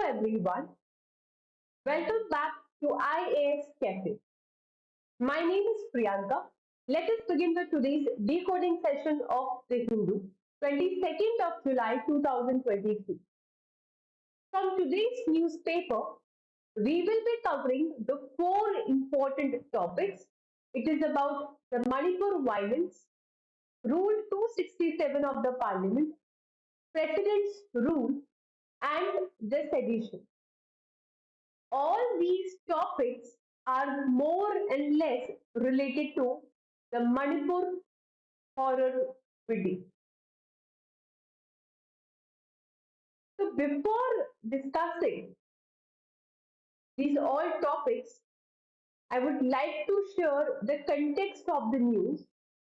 everyone. Welcome back to IAS Cafe. My name is Priyanka. Let us begin with today's decoding session of The Hindu, 22nd of July 2023. From today's newspaper, we will be covering the four important topics. It is about the Manipur violence, Rule 267 of the Parliament, President's Rule, and the sedition. All these topics are more and less related to the Manipur horror video. So, before discussing these all topics, I would like to share the context of the news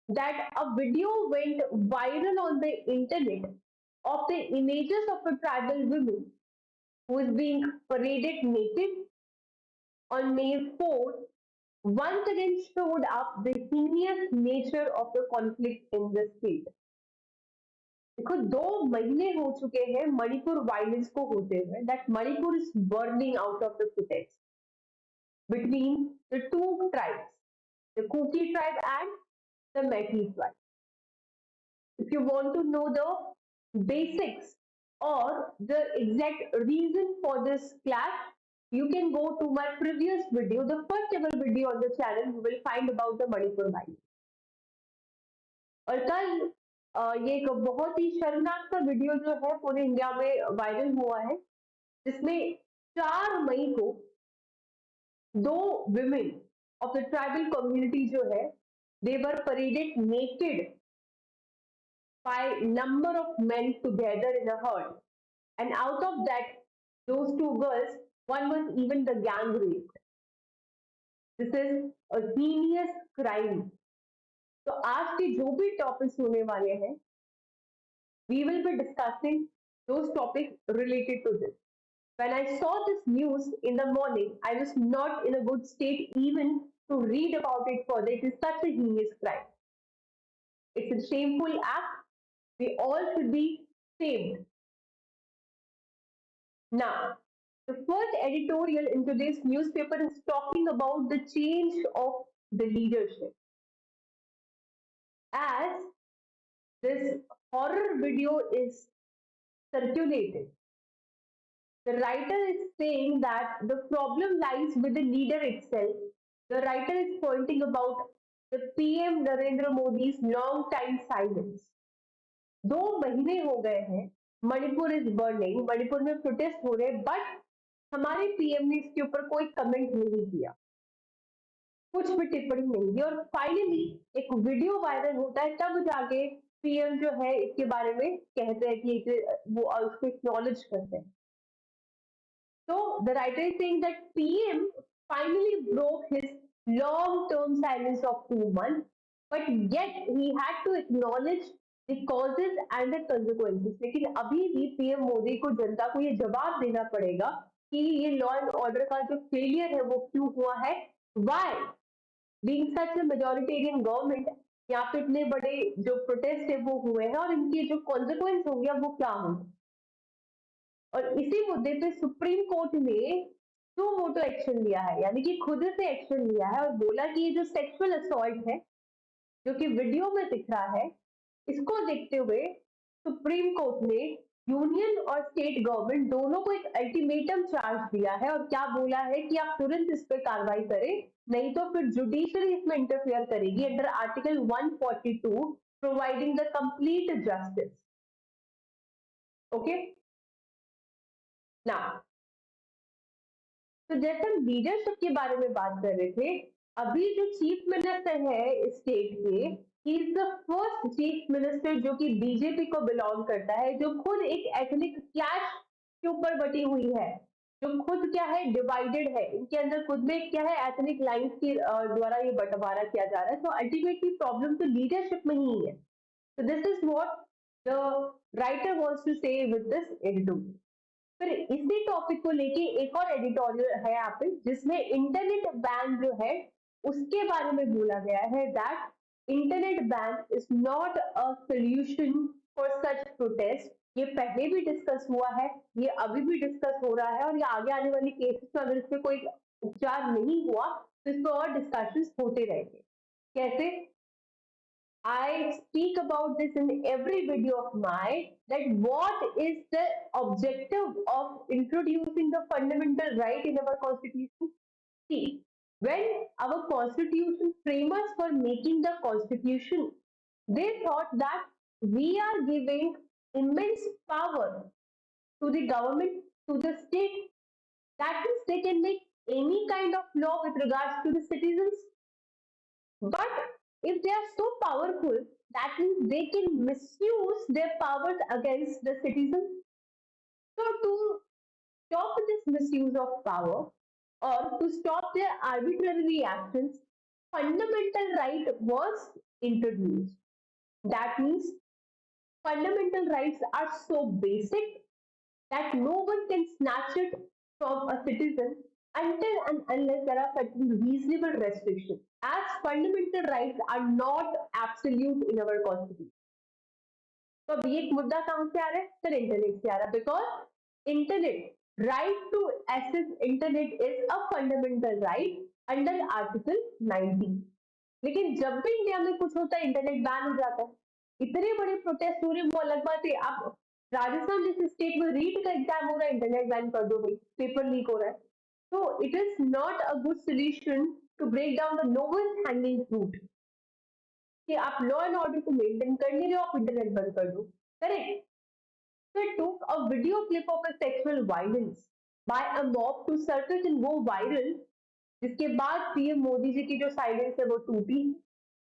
that a video went viral on the internet of the images of a tribal woman who is being paraded naked on May 4th once again showed up the heinous nature of the conflict in the state. देखो 2 महीने हो चुके हैं Manipur violence को होते हुए that Manipur is burning out of the protest between the two tribes, the Kuki tribe and the Metis tribe. If you want to know the basics or the exact reason for this clash, you can go to my previous video, the first ever video on the channel. You will find about the Manipur violence. और कल ये एक बहुत ही शर्मनाक सा video जो है पूरे इंडिया में वायरल हुआ है जिसमें 4 मई को 2 women of the tribal community जो है they were paraded naked by number of men together in a herd, and out of that those 2 girls, one was even the gang raped. This is a heinous crime. तो आज के जो भी topics होने वाले हैं we will be discussing those topics related to this. When I saw this news in the morning, I was not in a good state even to read about it further. It is such a heinous crime. It's a shameful act. We all should be shamed. Now, the first editorial in today's newspaper is talking about the change of the leadership. As this horror video is circulated, the writer is saying that the problem lies with the leader itself. The writer is pointing about the PM Narendra Modi's long time silence. 2 महीने हो गए हैं Manipur is burning, Manipur में protest हो रहे हैं, but हमारे PM ने इसके ऊपर कोई कमेंट नहीं किया, कुछ भी टिप्पणी नहीं दी और फाइनली एक वीडियो वायरल होता है तब जाके पीएम जो है इसके बारे में कहते हैं कि वो उसको एक्नॉलेज करते हैं. So the writer is saying that PM finally broke his long-term silence of 2 months, but yet he had to acknowledge the causes and the consequences. लेकिन अभी भी पीएम मोदी को जनता को ये जवाब देना पड़ेगा कि ये लॉ एंड ऑर्डर का जो फेलियर है वो क्यों हुआ है. Why being such a majoritarian government यहाँ पे इतने बड़े जो प्रोटेस्ट है वो हुए हैं और इनके जो कॉन्सिक्वेंस हो गया वो क्या होंगे. और इसी मुद्दे पे सुप्रीम कोर्ट ने मोटो एक्शन लिया है, यानी कि खुद से एक्शन लिया है और बोला कि ये जो सेक्सुअल असॉल्ट है जो कि वीडियो में दिख रहा है, इसको देखते हुए सुप्रीम कोर्ट ने यूनियन और स्टेट गवर्नमेंट दोनों को एक अल्टीमेटम चार्ज दिया है और क्या बोला है कि आप तुरंत इस पर कार्रवाई करें, नहीं तो फिर जुडिशरी इसमें इंटरफेयर करेगी under article 142 providing the complete justice. Okay ना, तो जैसे हम लीडरशिप के बारे में बात कर रहे थे, अभी जो चीफ मिनिस्टर है स्टेट के, he is the first chief minister जो कि बीजेपी को बिलोंग करता है, जो खुद एक एथनिक क्लैश के ऊपर बटी हुई है, जो खुद क्या है डिवाइडेड है, इनके अंदर खुद में क्या है एथनिक लाइंस के द्वारा ये बंटवारा किया जा रहा है. तो अल्टीमेटली प्रॉब्लम तो लीडरशिप में ही है. So this is what the writer wants to say with this editorial. फिर इसी टॉपिक को लेके एक और एडिटोरियल है यहाँ पे जिसमें इंटरनेट बैन जो है उसके बारे में बोला गया है that internet ban is not a solution for such protest. ये पहले भी डिस्कस हुआ है, ये अभी भी डिस्कस हो रहा है, और ये आगे आने वाली केसेस में अगर इसमें कोई उपचार नहीं हुआ तो इस पर और डिस्कशन होते रहेंगे। कैसे? I speak about this in every video of mine, that what is the objective of introducing the fundamental right in our constitution. See, when our constitution framers were making the constitution, they thought that we are giving immense power to the government, to the state, that means they can make any kind of law with regards to the citizens. But if they are so powerful, that means they can misuse their powers against the citizens. So to stop this misuse of power, or to stop their arbitrary actions, fundamental right was introduced. That means fundamental rights are so basic that no one can snatch it from a citizen until and unless there are certain reasonable restrictions, as fundamental rights are not absolute in our constitution. तो अब ये मुद्दा कहाँ से आ रहा है? Sir internet से आ रहा है, because internet, right to access internet is a fundamental right under article 19। लेकिन जब भी इंडिया में कुछ होता है इंटरनेट बैन हो जाता है। इतने बड़े प्रोटेस्ट हो रहे हैं, वो अलग बात है। आप राजस्थान जैसे स्टेट में रीट का एग्जाम हो रहा है, इंटरनेट बैन कर दो भाई, पेपर लीक हो रहा है। तो it is not a good solution to break down the lowest hanging fruit, कि आप लॉ एंड ऑर्डर को मेंटेन कर नहीं रहे हो, आप इंटरनेट बंद कर दो। Correct? So it took a video clip of a sexual violence by a mob to surface and go viral, जिसके बाद पीएम मोदी जी की जो साइलेंस है वो टूटी।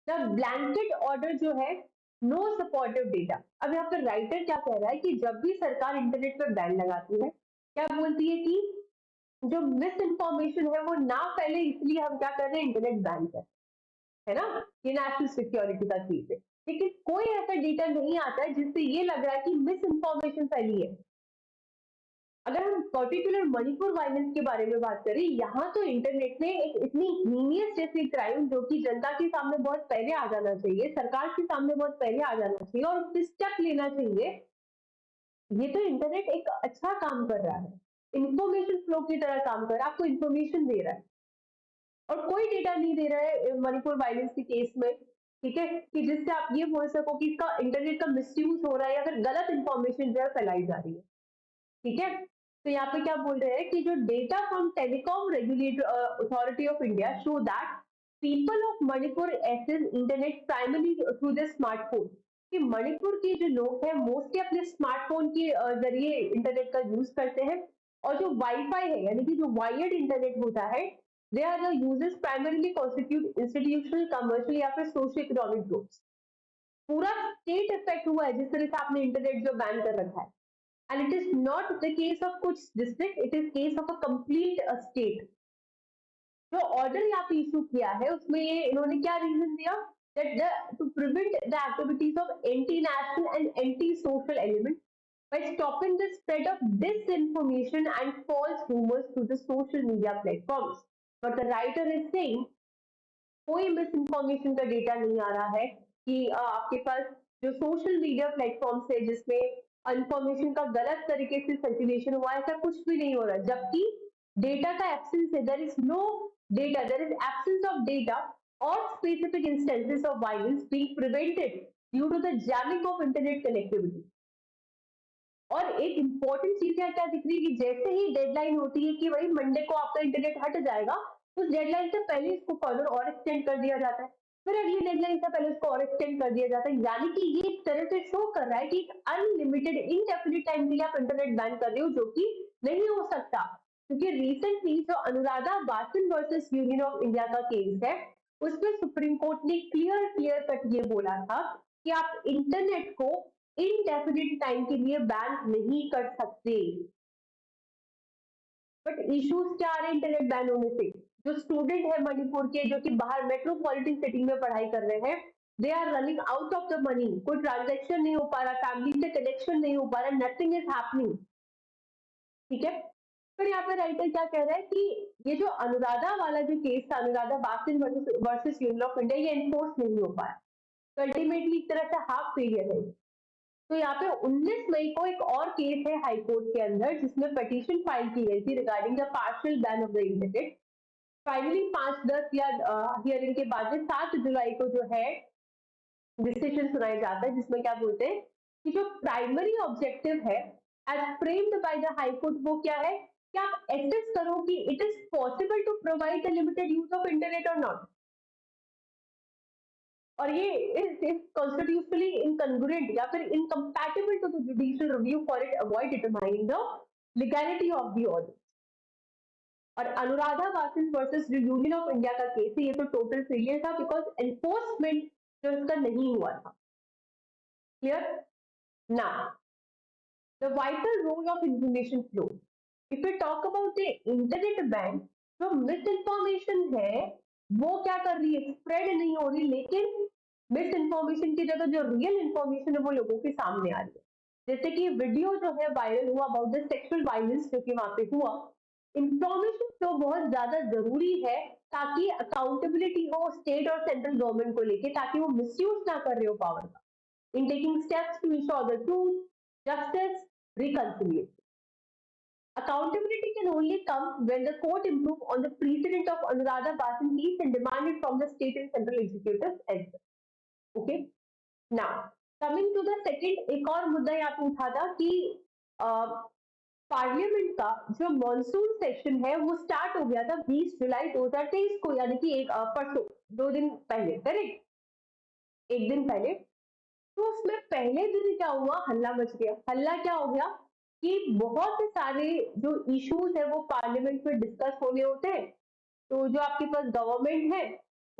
द ब्लैंकेट ऑर्डर जो है, नो सपोर्टिव डेटा। अब यहाँ पर राइटर क्या कह रहा है कि जब भी सरकार इंटरनेट पर बैन लगाती है, क्या बोलती है कि जो मिस इन्फॉर्मेशन है वो ना फैले, इसलिए हम क्या कर रहे हैं, इंटरनेट बैन कर, है ना? ये नेशनल सिक्योरिटी का चीज है। लेकिन कोई ऐसा डेटा नहीं आता है जिससे ये लग रहा है कि मिस इन्फॉर्मेशन फैली है। अगर हम पर्टिकुलर मणिपुर वायलेंस के बारे में बात करें, यहाँ तो इंटरनेट ने एक इतनी हीनियस जैसी क्राइम, जो कि जनता के सामने बहुत पहले आ जाना चाहिए, सरकार के सामने बहुत पहले आ जाना चाहिए और किस स्टेप लेना चाहिए। ये तो इंटरनेट एक अच्छा काम कर रहा है, इंफॉर्मेशन फ्लो की तरह काम कर रहा है, आपको इंफॉर्मेशन दे रहा है, और कोई डेटा नहीं दे रहा है मणिपुर वायलेंस के केस में, ठीक है, कि जिससे आप ये बोल सको कि इसका इंटरनेट का मिसयूज हो रहा है या फिर गलत इंफॉर्मेशन जो है फैलाई जा रही है। ठीक है? तो यहाँ पे क्या बोल रहे हैं कि जो data from telecom regulator authority of India show that people of Manipur access internet primary through the smartphone, कि मणिपुर के जो लोग हैं मोस्टली अपने स्मार्टफोन के जरिए इंटरनेट का यूज करते हैं, और जो वाईफाई है यानी कि जो वायर्ड इंटरनेट होता है, they are the users primarily constitute institutional, commercial या फिर सोशल इकोनॉमिक ग्रुप्स। पूरा स्टेट इफेक्ट हुआ है जिस तरह से आपने इंटरनेट जो बैन कर रखा है। And it is not the case of कुछ district, it is case of a complete state। जो ऑर्डर यहाँ पे इशू किया है उसमें ये इन्होंने क्या रीजन दिया, that to prevent the activities of anti-national and anti-social elements by stopping the spread of disinformation and false rumors through the social media platforms। But the writer is saying कोई miss information का data नहीं आ रहा है, कि आपके पास जो social media platforms है जिसमें इन्फॉर्मेशन का गलत तरीके से सर्कुलेशन हुआ है, ऐसा कुछ भी नहीं हो रहा, जबकि डेटा का एब्सेंस है, there is no data, there is absence of data और specific instances of violence being prevented due to the jamming of internet connectivity. और एक इंपॉर्टेंट चीज यहाँ क्या दिख रही है कि जैसे ही डेडलाइन होती है कि भाई मंडे को आपका इंटरनेट हट जाएगा, उस डेडलाइन से पहले इसको फर्दर और एक्सटेंड कर दिया जाता है, फिर अगली डेडलाइन से पहले उसको और एक्सटेंड कर दिया जाता है। यानी कि ये एक तरह से शो कर रहा है कि अनलिमिटेड इनडेफिनिट टाइम के लिए आप इंटरनेट बैन कर रहे हो, जो कि नहीं हो सकता। क्योंकि रिसेंटली जो Anuradha Vasan versus union of India का केस है, उसमें सुप्रीम कोर्ट ने क्लियर कट ये बोला था कि आप इंटरनेट को इनडेफिनिट टाइम के लिए बैन नहीं कर सकते। बट इश्यूज क्या आ रहे हैं इंटरनेट बैन होने से? जो स्टूडेंट है मणिपुर के, जो कि बाहर मेट्रोपॉलिटन सिटी में पढ़ाई कर रहे हैं, they are running out of the money, कोई ट्रांजेक्शन नहीं हो पा रहा, फैमिली से कनेक्शन नहीं हो पा रहा, नथिंग इज हैपनिंग। ठीक है? फिर यहाँ पे राइटर क्या कह रहा है कि ये जो अनुराधा वाला जो केस था, Anuradha Vasan versus union of India, ये एनफोर्स नहीं हो पाया, तो अल्टीमेटली एक तरह से हाफ फेलियर है। तो यहाँ पे 19 मई को एक और केस है हाई कोर्ट के अंदर जिसमें पिटीशन फाइल की गई थी regarding the partial ban of the internet. Finally 5-10 या हियरिंग के बाद 7 जुलाई को जो है डिसीजन सुनाया जाता है, जिसमें क्या बोलते हैं कि जो प्राइमरी ऑब्जेक्टिव है as framed by the high court वो क्या है कि आप एसेस करो कि it is possible to provide the limited use of internet और नॉट, और ये इज कॉन्स्टिट्यूशनली इनकंग्रुएंट या फिर incompatible to the judicial review for it avoid determining the legality of the order. और अनुराधा वासिन वर्सेस जो यूनियन ऑफ इंडिया का case है, ये तो टोटल फेलियर था बिकॉज एनफोर्समेंट जो इसका नहीं हुआ था। Clear? Now the vital role of information flow. If we talk about the internet ban, जो मिस इन्फॉर्मेशन है वो क्या कर रही है, स्प्रेड नहीं हो रही, लेकिन मिस इन्फॉर्मेशन की जगह जो रियल इन्फॉर्मेशन है वो लोगों के सामने आ रही है। जैसे कि वीडियो जो है वायरल हुआ अबाउट द सेक्सुअल वायलेंस जो कि वहां पे हुआ। इंफॉर्मेशन फ्लो बहुत ज्यादा जरूरी है ताकि अकाउंटेबिलिटी हो स्टेट और सेंट्रल गवर्नमेंट को लेके, ताकि वो मिसयूज ना कर रहे हो पावर का in taking steps to ensure the truth, justice, reconciliation. Accountability can only come when the court improve on the precedent of Anuradha Basin case and demand it from the state and central executives as well. Okay. Now, coming to the second, एक और मुद्दा यहाँ पे उठा था कि parliament का जो मॉनसून सेशन है वो स्टार्ट हो गया था 20 जुलाई 2023 को, यानी कि एक परसों 2 दिन पहले, करेक्ट, एक दिन पहले। तो उसमें पहले दिन क्या हुआ, हल्ला मच गया। हल्ला क्या हो गया कि बहुत सारे जो इश्यूज है वो पार्लियामेंट में डिस्कस होने होते हैं। तो जो आपके पास गवर्नमेंट है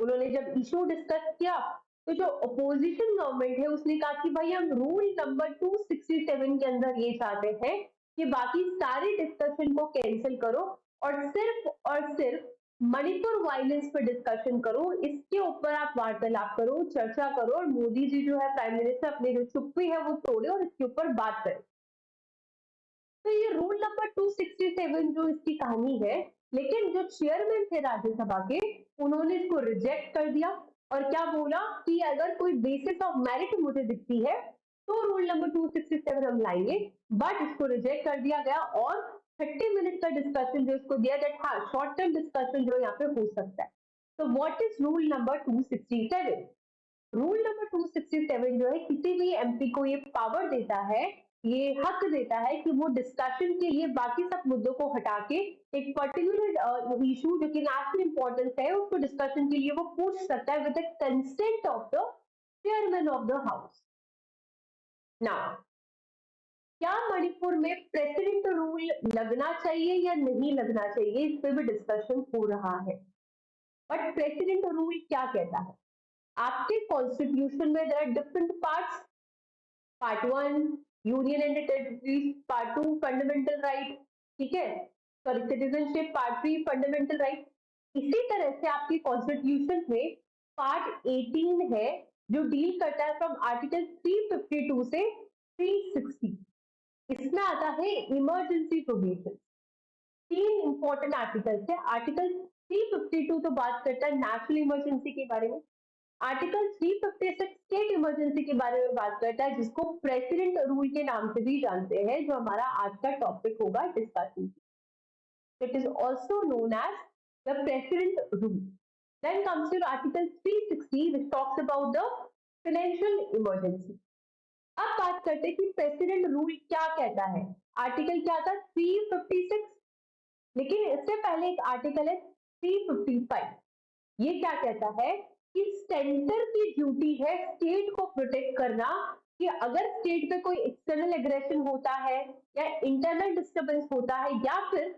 उन्होंने जब इशू डिस्कस किया तो जो अपोजिशन गवर्नमेंट है उसने कहा कि भाई हम रूल नंबर 267 के अंदर ये चाहते हैं कि बाकी सारे डिस्कशन को कैंसिल करो और सिर्फ मणिपुर वायलेंस पर डिस्कशन करो, इसके ऊपर आप वार्तालाप करो, चर्चा करो, और मोदी जी जो है प्राइम मिनिस्टर अपनी जो चुप्पी है वो तोड़े और इसके ऊपर बात करें। तो ये रूल नंबर 267 जो इसकी कहानी है, लेकिन जो चेयरमैन थे राज्यसभा के उन्होंने इसको रिजेक्ट कर दिया और क्या बोला कि अगर कोई बेसिस ऑफ मेरिट मुझे दिखती है तो रूल नंबर 267 हम लाएंगे, बट इसको रिजेक्ट कर दिया गया और 30 मिनट का डिस्कशन जो इसको दिया दैट हाँ शॉर्ट टर्म डिस्कशन जो यहाँ पे हो सकता है। तो what is rule number 267? Rule number 267 जो है किसी भी एमपी को ये पावर देता है, ये हक देता है कि वो डिस्कशन के लिए बाकी सब मुद्दों को हटा के एक पर्टिकुलर इशू जो कि नेशनल इंपॉर्टेंस है उसको डिस्कशन के लिए वो पूछ सकता है with the consent of the chairman of the house. Now क्या मणिपुर में प्रेसिडेंट रूल लगना चाहिए या नहीं लगना चाहिए, इस पे भी डिस्कशन हो रहा है। बट प्रेसिडेंट रूल क्या कहता है? आपके कॉन्स्टिट्यूशन में there are different parts, part 1 union and territories, part 2 fundamental right, ठीक है, sorry citizenship, part 3 fundamental right. इसी तरह से आपके कॉन्स्टिट्यूशन में पार्ट 18 है जो डील करता है फ्रॉम आर्टिकल 352 से 360। इसमें आता है इमरजेंसी प्रोविजन। 3 इंपॉर्टेंट आर्टिकल्स है। आर्टिकल 352 तो बात करता है नेशनल इमरजेंसी के बारे में। आर्टिकल 356 स्टेट इमरजेंसी के बारे में बात करता है, जिसको प्रेसिडेंट रूल के नाम से भी जानते हैं, जो हमारा आज का टॉपिक होगा discussion. It is also known as the president rule. Then comes your Article 360 which talks about the financial emergency. अब बात करते हैं कि प्रेसिडेंट रूल क्या कहता है। आर्टिकल क्या था? 356, लेकिन इससे पहले एक आर्टिकल है 355। ये क्या कहता है कि सेंटर की ड्यूटी है स्टेट को प्रोटेक्ट करना, कि अगर स्टेट पे कोई एक्सटर्नल एग्रेशन होता है या इंटरनल डिस्टर्बेंस होता है या फिर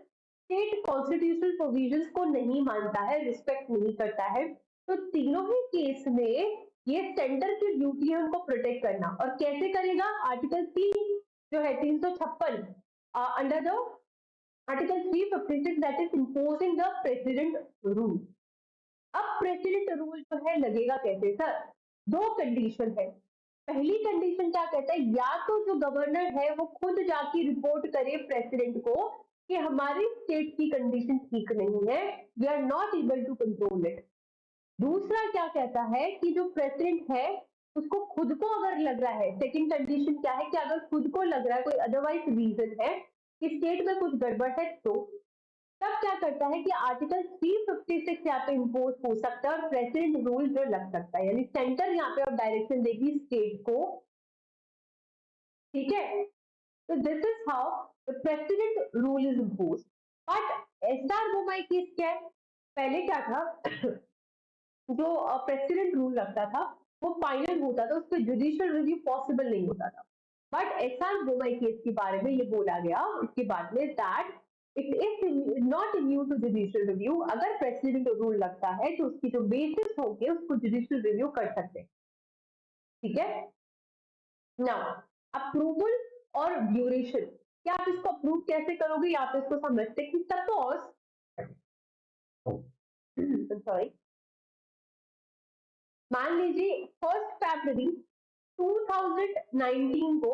स्टेट कॉन्स्टिट्यूशनल प्रोविजंस को नहीं मानता है, रिस्पेक्ट नहीं करता है, तो तीनों ही केस में ये सेंटर की ड्यूटी है उनको प्रोटेक्ट करना। और कैसे करेगा? आर्टिकल 3 जो है 356 under the article 356 that is imposing the president rule. अब प्रेसिडेंट रूल जो है लगेगा कैसे सर? 2 कंडीशन है। पहली कंडीशन क्या कहता है, या तो जो गवर्नर है वो खुद जाके रिपोर्ट करे प्रेसिडेंट को कि हमारी स्टेट की कंडीशन ठीक नहीं है, we are not able to control it. दूसरा क्या कहता है कि जो प्रेसिडेंट है उसको खुद को अगर लग रहा है, सेकंड कंडीशन क्या है कि अगर खुद को लग रहा है कोई अदरवाइज रीजन है कि स्टेट में कुछ गड़बड़ है, तो तब क्या करता है कि आर्टिकल 356 यहाँ पे इम्पोज हो सकता है और प्रेसिडेंट रूल जो लग सकता है, यानी सेंटर यहाँ पे अब डायरेक्शन देगी स्टेट को, ठीक है। तो this is how the president rule is impose. But SR Bommai case क्या है, पहले क्या था जो प्रेसिडेंट रूल लगता था वो फाइनल होता था, उस पर जुडिशियल रिव्यू पॉसिबल नहीं होता था। बट एसआर बोमाई केस के बारे में ये बोला गया इसके बाद में that it is not immune to judicial review. अगर प्रेसिडेंट रूल लगता है तो उसकी जो बेसिस होंगे उसको जुडिशियल रिव्यू कर सकते हैं, ठीक है। नाउ अप्रूवल और ड्यूरेशन, क्या आप इसको अप्रूव कैसे करोगे, या आप इसको समझते कि सपोज सॉरी मान लीजिए 1 फरवरी 2019 को,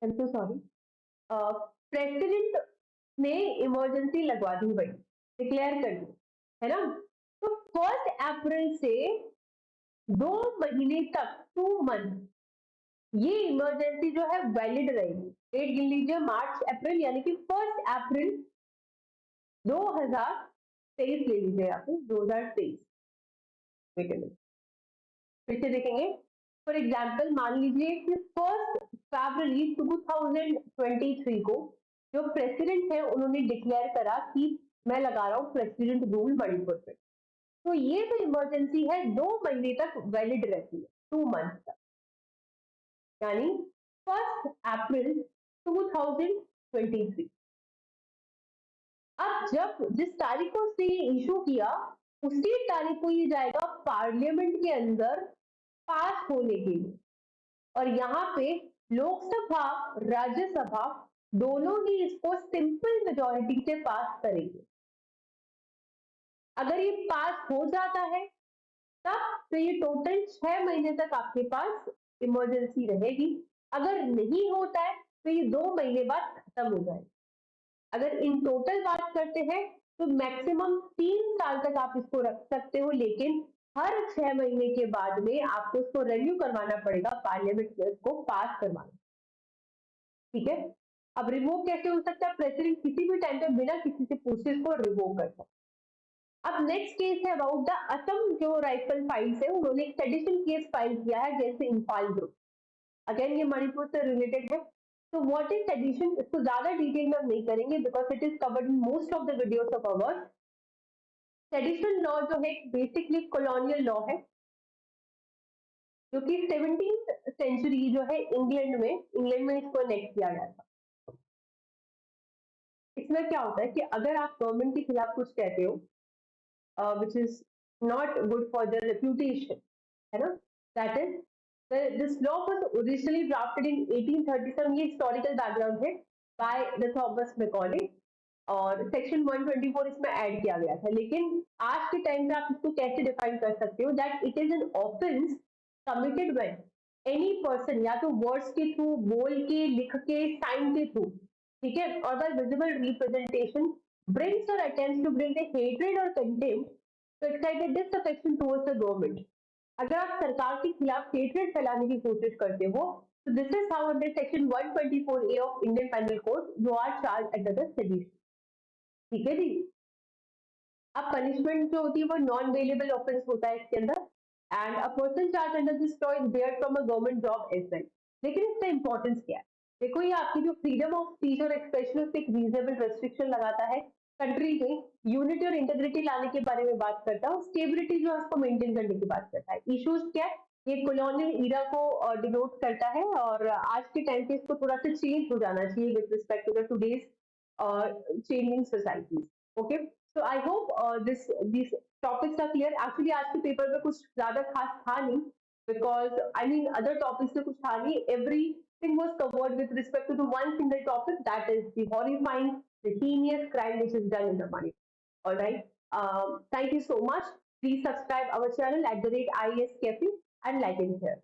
सॉरी, प्रेसिडेंट ने इमरजेंसी लगवा दी, भाई डिक्लेयर कर दी, है ना। तो 1 अप्रैल से 2 महीने तक, 2 मंथ, ये इमरजेंसी जो है वैलिड रहेगी। डेट गिन लीजिए, मार्च अप्रैल, यानी कि 1 अप्रैल 2023 ले लीजिए, यहाँ पे 2023, फिर से देखेंगे। फॉर एग्जाम्पल मान लीजिए कि 1 फरवरी 2023 को जो प्रेसिडेंट है उन्होंने डिक्लेयर करा कि मैं लगा रहा हूँ प्रेसिडेंट रूल मणिपुर पे, तो ये जो इमरजेंसी है 2 महीने तक वैलिड रहती है, 2 मंथ तक, यानी 1 अप्रैल 2023। अब जब जिस तारीख को उसने ये इशू किया उसी तारीख को ये जाएगा पार्लियामेंट के अंदर पास होने के लिए, और यहाँ पे लोकसभा राज्यसभा दोनों ही इसको सिंपल मेजोरिटी से पास करेंगे। अगर ये पास हो जाता है तब तो ये टोटल 6 महीने तक आपके पास इमरजेंसी रहेगी। अगर नहीं होता है तो ये 2 महीने बाद खत्म हो जाएगी। अगर इन टोटल बात करते हैं तो मैक्सिमम 3 साल तक आप इसको रख सकते हो, लेकिन हर 6 महीने के बाद में आपको इसको रिन्यू करवाना पड़ेगा, पार्लियामेंट में इसको पास करवाना, ठीक है। अब रिवोक कैसे हो सकता है, प्रेसिडेंट किसी भी टाइम पे बिना किसी से पूछे इसको रिवोक कर सकता है। अब नेक्स्ट केस है अबाउट द असम जो राइफल फाइल्स है, उन्होंने एक सेडिशन केस फाइल किया है जैसे इंफाल ग्रुप, अगेन ये मणिपुर से रिलेटेड है। तो व्हाट इज सेडिशन, इसको ज्यादा डिटेल में हम नहीं करेंगे because it is covered in most of the videos of ours. Sedition law जो है बेसिकली कॉलोनियल लॉ है जो कि 17th सेंचुरी जो है इंग्लैंड में इसको नेक्स्ट किया गया था। इसमें क्या होता है कि अगर आप गवर्नमेंट के खिलाफ कुछ कहते हो which is not good for their reputation, है ना, that is this law was originally drafted in 1837, ये historical background है, by the Thomas Macaulay, और सेक्शन 124 इसमें ऐड किया गया था। लेकिन आज के टाइम पे आप इसको कैसे डिफाइन कर सकते हो, that it is an offence committed when any person, या तो वर्ड्स के थ्रू, बोल के, लिख के, साइन के थ्रू, ठीक है, और by visible representation brings or attempts to bring the hatred or contempt to excite a disaffection towards the government। अगर आप सरकार के खिलाफ हेट्रेड फैलाने की कोशिश करते हो तो this is how under section 124A of Indian penal code you are charge under the sedition, ठीक है जी। अब पनिशमेंट जो होती है वो नॉन वेलेबल ऑफेंस होता है इसके अंदर, and a person charge under this law is barred from a government job as well. लेकिन इसका इंपॉर्टेंस क्या है, देखो ये आपकी जो फ्रीडम ऑफ स्पीच और एक्सप्रेशन उस पर एक रीजनेबल रेस्ट्रिक्शन लगाता है, कंट्री में यूनिटी और इंटीग्रिटी लाने के बारे में बात करता है, स्टेबिलिटी जो है उसको मेंटेन करने की बात करता है। इश्यूज क्या है, ये कॉलोनियल ईरा को डिनोट करता है, और आज के टाइम पे इसको थोड़ा सा चेंज हो जाना चाहिए with respect to the today's changing societies. Okay, so I hope these topics are clear। Actually आज के पेपर में कुछ ज्यादा खास था नहीं, because I mean other topics में कुछ था नहीं, everything was covered with respect to the one single topic, that is the horrifying, the heinous crime which is done in the money। All right, thank you so much। Please subscribe our channel at the rate IAS Cafe and like and share।